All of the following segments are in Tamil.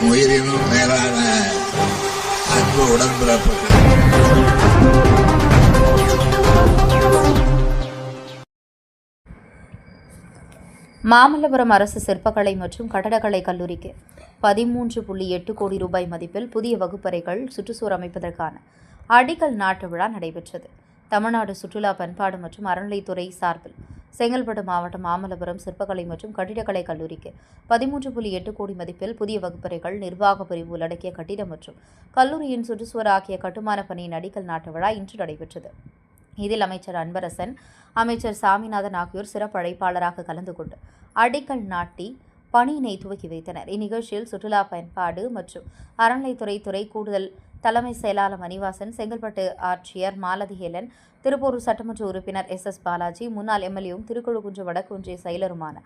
என் உயிரினும் மேலான அன்பு உடன்பிறப்புகள். மாமல்லபுரம் அரசு சிற்பக்கலை மற்றும் கட்டடக்கலை கல்லூரிக்கு 13.8 கோடி ரூபாய் மதிப்பில் புதிய வகுப்பறைகள் சுற்றுச்சுவர் அமைப்பதற்கான அடிக்கல் நாட்டு விழா நடைபெற்றது. தமிழ்நாடு சுற்றுலா பண்பாடு மற்றும் அறநிலைத்துறை சார்பில் செங்கல்பட்டு மாவட்டம் மாமல்லபுரம் சிற்பக்கலை மற்றும் கட்டிடக்கலை கல்லூரிக்கு 13.8 கோடி மதிப்பில் புதிய வகுப்பறைகள், நிர்வாக பிரிவு உள்ளடக்கிய கட்டிடம் மற்றும் கல்லூரியின் சுற்றுச்சுவர் ஆகிய கட்டுமான பணியின் அடிக்கல் நாட்டு விழா இன்று நடைபெற்றது. இதில் அமைச்சர் அன்பரசன், அமைச்சர் சாமிநாதன் ஆகியோர் சிறப்பு அழைப்பாளராக கலந்து கொண்டு அடிக்கல் நாட்டி பணியினை துவக்கி வைத்தனர். இந்நிகழ்ச்சியில் சுற்றுலா பயன்பாடு மற்றும் அறநிலைத்துறை துறை கூடுதல் தலைமை செயலாளர் மணிவாசன், செங்கல்பட்டு ஆட்சியர் மாலதிஹேலன், திருப்பூர் சட்டமன்ற உறுப்பினர் SS பாலாஜி, முன்னாள் எம்எல்ஏவும் திருக்குழுக்குன்று வடக்கு ஒன்றிய செயலருமான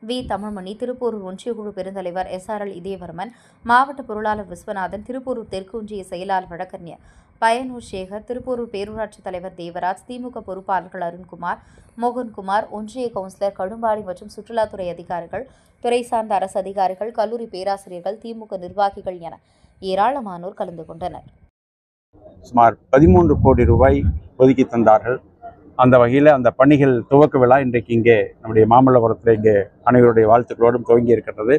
V தமிழ்மணி, திருப்பூர் ஒன்றியக்குழு பெருந்தலைவர் SRL இதயவர்மன், மாவட்ட பொருளாளர் விஸ்வநாதன், திருப்பூர் தெற்கு ஒன்றிய செயலாளர் வழக்கறிஞர் பயனூர் சேகர், திருப்பூர் பேரூராட்சி தலைவர் தேவராஜ், திமுக பொறுப்பாளர்கள் அருண்குமார், மோகன்குமார், ஒன்றிய கவுன்சிலர் கடும்பாடி மற்றும் சுற்றுலாத்துறை அதிகாரிகள், துறை சார்ந்த அரசு அதிகாரிகள், கல்லூரி பேராசிரியர்கள், திமுக நிர்வாகிகள் என ஏராளமானோர் கலந்து கொண்டனர். சுமார் 13 கோடி ரூபாய் ஒதுக்கி தந்தார்கள். அந்த வகையில் அந்த பணிகள் துவக்க விழா இன்றைக்கு இங்கே நம்முடைய மாமல்லபுரத்தில் இங்கே அனைவருடைய வாழ்த்துக்களோடும் துவங்கி இருக்கிறது.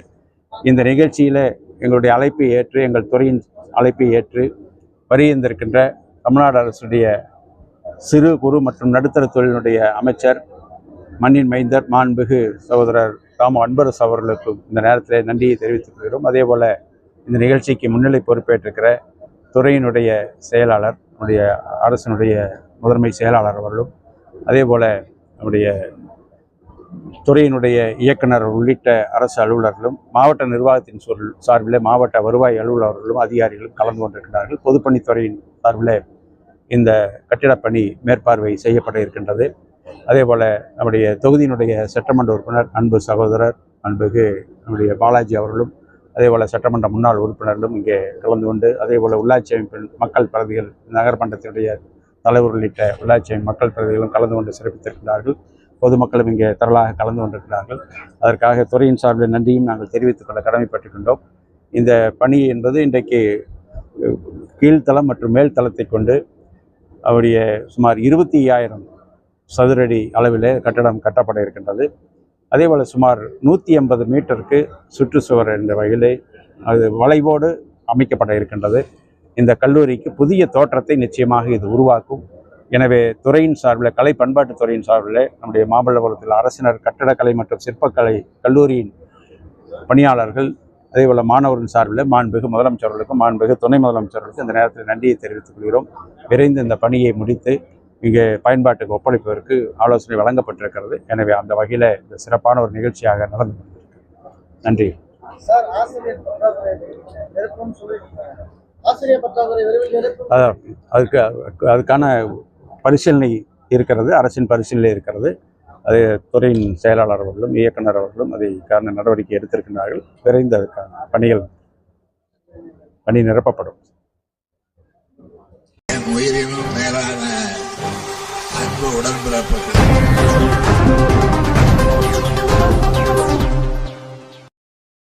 இந்த நிகழ்ச்சியில் எங்களுடைய அழைப்பை ஏற்று, எங்கள் துறையின் அழைப்பை ஏற்று வருகின்றிருக்கின்ற தமிழ்நாடு அரசுடைய சிறு குறு மற்றும் நடுத்தர தொழிலினுடைய அமைச்சர் மண்ணின் மைந்தர் மாண்புமிகு சகோதரர் ராம அன்பரசு அவர்களுக்கும் இந்த நேரத்தில் நன்றியை தெரிவித்துக் கொள்கிறோம். அதே போல் இந்த நிகழ்ச்சிக்கு முன்னிலை பொறுப்பேற்றிருக்கிற துறையினுடைய செயலாளர், நம்முடைய அரசினுடைய முதன்மை செயலாளர் அவர்களும், அதே போல் நம்முடைய துறையினுடைய இயக்குனர் உள்ளிட்ட அரசு அலுவலர்களும், மாவட்ட நிர்வாகத்தின் சார்பில் மாவட்ட வருவாய் அலுவலர்களும் அதிகாரிகளும் கலந்து கொண்டிருக்கிறார்கள். பொதுப்பணித்துறையின் சார்பில் இந்த கட்டிடப்பணி மேற்பார்வை செய்யப்பட இருக்கின்றது. அதே போல் நம்முடைய தொகுதியினுடைய சட்டமன்ற உறுப்பினர் அன்பு சகோதரர் அன்புக்கு நம்முடைய பாலாஜி அவர்களும், அதே போல் சட்டமன்ற முன்னாள் உறுப்பினர்களும் இங்கே கலந்து கொண்டு, அதே போல் உள்ளாட்சி அமைப்பின் மக்கள் பிரதிகள், நகர்மன்றத்தினுடைய தலைவர் உள்ளிட்ட உள்ளாட்சி அமைப்பு மக்கள் பிரதிகளும் கலந்து கொண்டு சிறப்பித்திருக்கிறார்கள். பொதுமக்களும் இங்கே திரளாக கலந்து கொண்டிருக்கிறார்கள். அதற்காக துறையின் சார்பில் நன்றியும் நாங்கள் தெரிவித்துக் கொள்ள கடமைப்பட்டிருக்கின்றோம். இந்த பணி என்பது இன்றைக்கு கீழ்த்தளம் மற்றும் மேல் தளத்தை கொண்டு அவருடைய சுமார் 25,000 சதுரடி அளவில் கட்டடம் கட்டப்பட இருக்கின்றது. அதேபோல் சுமார் 180 மீட்டருக்கு சுற்றுச்சுவர் என்ற வகையிலே அது வளைவோடு அமைக்கப்பட இருக்கின்றது. இந்த கல்லூரிக்கு புதிய தோற்றத்தை நிச்சயமாக இது உருவாக்கும். எனவே துறையின் சார்பில், கலை பண்பாட்டுத் துறையின் சார்பில் நம்முடைய மாமல்லபுரத்தில் அரசினர் கட்டடக்கலை மற்றும் சிற்பக்கலை கல்லூரியின் பணியாளர்கள், அதேபோல் மாணவரின் சார்பில் மாண்புமிகு முதலமைச்சர்களுக்கும் மாண்புமிகு துணை முதலமைச்சர்களுக்கும் இந்த நேரத்தில் நன்றியை தெரிவித்துக் கொள்கிறோம். விரைந்து இந்த பணியை முடித்து இங்கே பயன்பாட்டுக்கு ஒப்படைப்பதற்கு ஆலோசனை வழங்கப்பட்டிருக்கிறது. எனவே அந்த வகையில் இந்த சிறப்பான ஒரு நிகழ்ச்சியாக நடந்து கொண்டிருக்கிறது. நன்றி. அதுக்கான பரிசீலனை இருக்கிறது, அரசின் பரிசீலனை இருக்கிறது. அது துறையின் செயலாளர் அவர்களும் இயக்குனர் அவர்களும் அதற்கான நடவடிக்கை எடுத்திருக்கிறார்கள். விரைந்து அதுக்கான பணி நிரப்பப்படும். என் உயிரினும் மேலான அன்பு உடன்பிறப்புகள்.